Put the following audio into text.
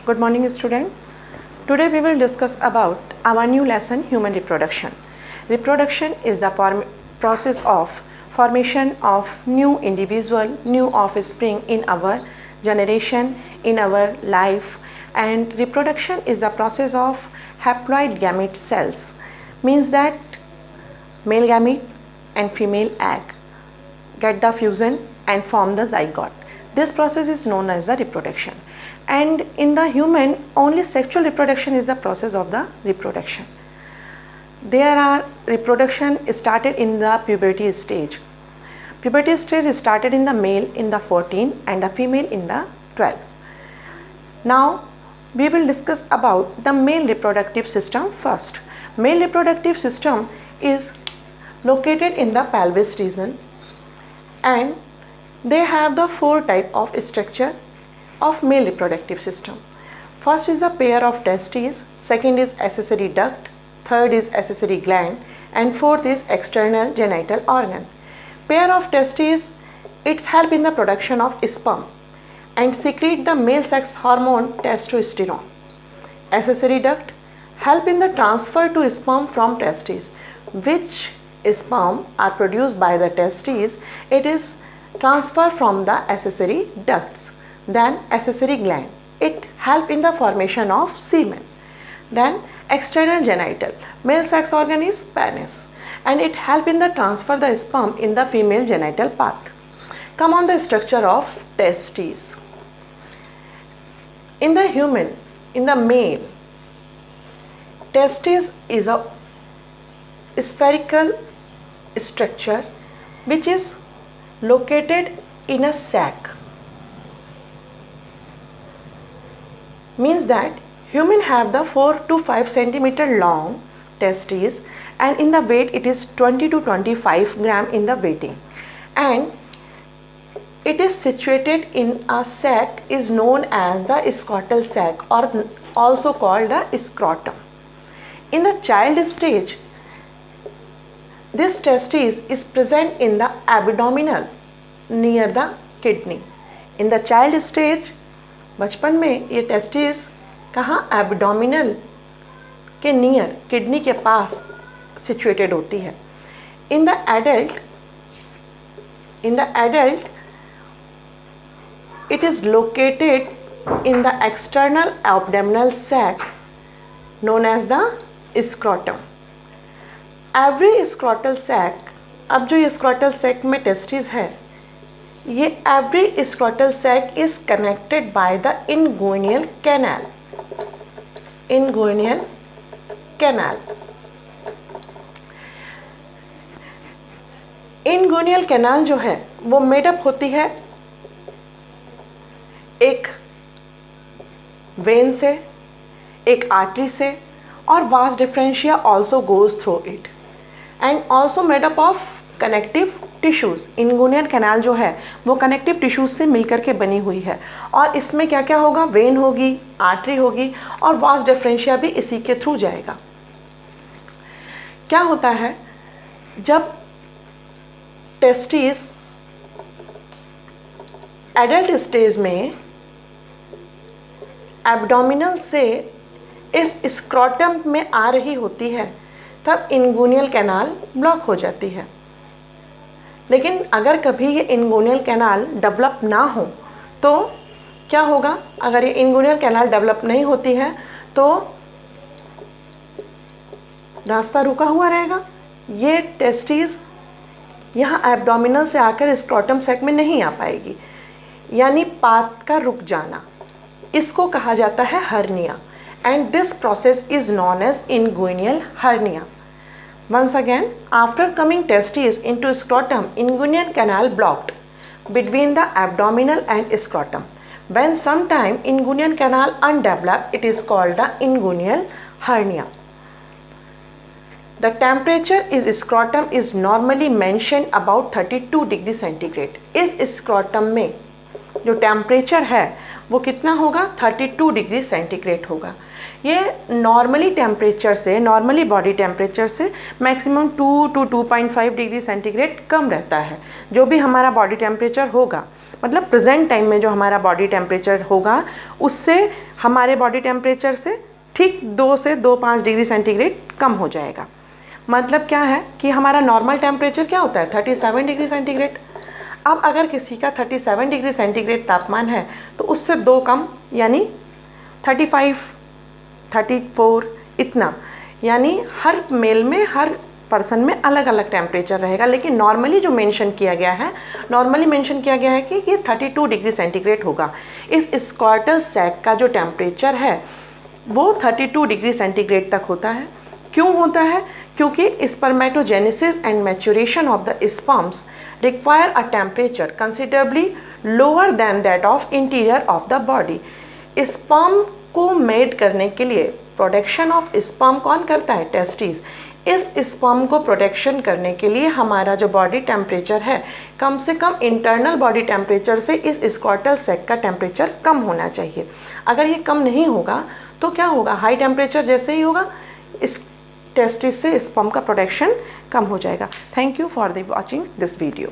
Good morning, student. Today we will discuss about our new lesson, human reproduction. Reproduction is the process of formation of new individual, new offspring in our generation, in our life, and reproduction is the process of haploid gamete cells. Means that male gamete and female egg get the fusion and form the zygote. This process is known as the reproduction. And in the human, only sexual reproduction is the process of the reproduction. There are reproduction started in the puberty stage. Puberty stage is started in the male in the 14 and the female in the 12. Now we will discuss about the male reproductive system first. Male reproductive system is located in the pelvis region and they have the 4 type of structure of male reproductive system. First is a pair of testes, second is accessory duct, third is accessory gland, and fourth is external genital organ. Pair of testes, it's help in the production of sperm and secrete the male sex hormone testosterone. Accessory duct help in the transfer to sperm from testes, which sperm are produced by the testes. It is transferred from the accessory ducts. Then accessory gland, it help in the formation of semen. Then external genital, male sex organ is penis and it help in the transfer the sperm in the female genital path. Come on the structure of testes. In the human, in the male, testis is a spherical structure which is located in a sac. Means that human have the 4 to 5 centimeter long testes and in the weight it is 20 to 25 gram in the weighting, and it is situated in a sac is known as the scrotal sac or also called the scrotum. In the child stage, this testis is present in the abdominal near the kidney. In the child stage, बचपन में ये testis कहाँ abdominal के near kidney के पास situated होती है. In the adult it is located in the external abdominal sac known as the scrotum. Every scrotal sac, अब जो ये scrotal sac में testes है, ये every scrotal sac is connected by the inguinal canal. Inguinal canal. Inguinal canal जो है वो made up होती है एक वेन से, एक आर्टरी से और वास differentia also goes through it and also made up of connective tissues. Inguinal canal जो है वो कनेक्टिव टिश्यूज़ से मिलकर के बनी हुई है और इसमें क्या क्या होगा, वेन होगी, आर्टरी होगी और वास डिफरेंशिया भी इसी के थ्रू जाएगा. क्या होता है जब टेस्टिस एडल्ट स्टेज में एब्डोमिनल से इस स्क्रोटम में आ रही होती है, तब इंगुइनल कैनाल ब्लॉक हो जाती है. लेकिन अगर कभी ये इंगुइनल कैनाल डेवलप ना हो तो क्या होगा, अगर ये इंगुइनल कैनाल डेवलप नहीं होती है तो रास्ता रुका हुआ रहेगा. ये टेस्टिस यहाँ एब्डोमिनल से आकर स्क्रोटम सेक में नहीं आ पाएगी, यानी पाथ का रुक जाना. इसको कहा जाता है hernia and this process is known as inguinal hernia. Once again, after coming testes into scrotum, inguinal canal blocked between the abdominal and scrotum. When sometime inguinal canal undeveloped, it is called the inguinal hernia. The temperature is scrotum is normally mentioned about 32 degree centigrade. इस scrotum में जो temperature है वो कितना होगा, 32 degree centigrade होगा। ये normally temperature से, नॉर्मली बॉडी टेम्परेचर से मैक्सिमम 2 to 2.5 डिग्री सेंटीग्रेड कम रहता है। जो भी हमारा बॉडी टेम्परेचर होगा, मतलब प्रेजेंट टाइम में जो हमारा बॉडी टेम्परेचर होगा, उससे हमारे बॉडी टेम्परेचर से ठीक 2 से 2.5 डिग्री सेंटीग्रेड कम हो जाएगा। मतलब क्या है कि हमारा नॉर्मल टेम्परेचर क्या होता है, 37 डिग्री सेंटीग्रेड। अब अगर किसी का 37 डिग्री सेंटीग्रेड तापमान है तो उससे 2 कम, यानी 35, 34 इतना, यानी हर मेल में, हर पर्सन में अलग अलग टेम्परेचर रहेगा। लेकिन नॉर्मली जो मेंशन किया गया है, नॉर्मली मेंशन किया गया है कि ये 32 डिग्री सेंटीग्रेड होगा। इस स्क्वार्टल सैक का जो टेम्परेचर है वो 32 डिग्री सेंटीग्रेड तक होता है। क्यों होता है? क्योंकि spermatogenesis and maturation of the sperms require a temperature considerably lower than that of interior of the body. Sperm को मेड करने के लिए प्रोडक्शन ऑफ स्पर्म कौन करता है? टेस्टिस। इस स्पर्म को प्रोटेक्शन करने के लिए हमारा जो बॉडी टेम्परेचर है, कम से कम इंटरनल बॉडी टेम्परेचर से इस स्क्वार्टल सैक का टेम्परेचर कम होना चाहिए। अगर ये कम नहीं होगा तो क्या होगा, हाई टेम्परेचर जैसे ही होगा, इस टेस्टिस से स्पर्म का प्रोडक्शन कम हो जाएगा। Thank you for the watching this video.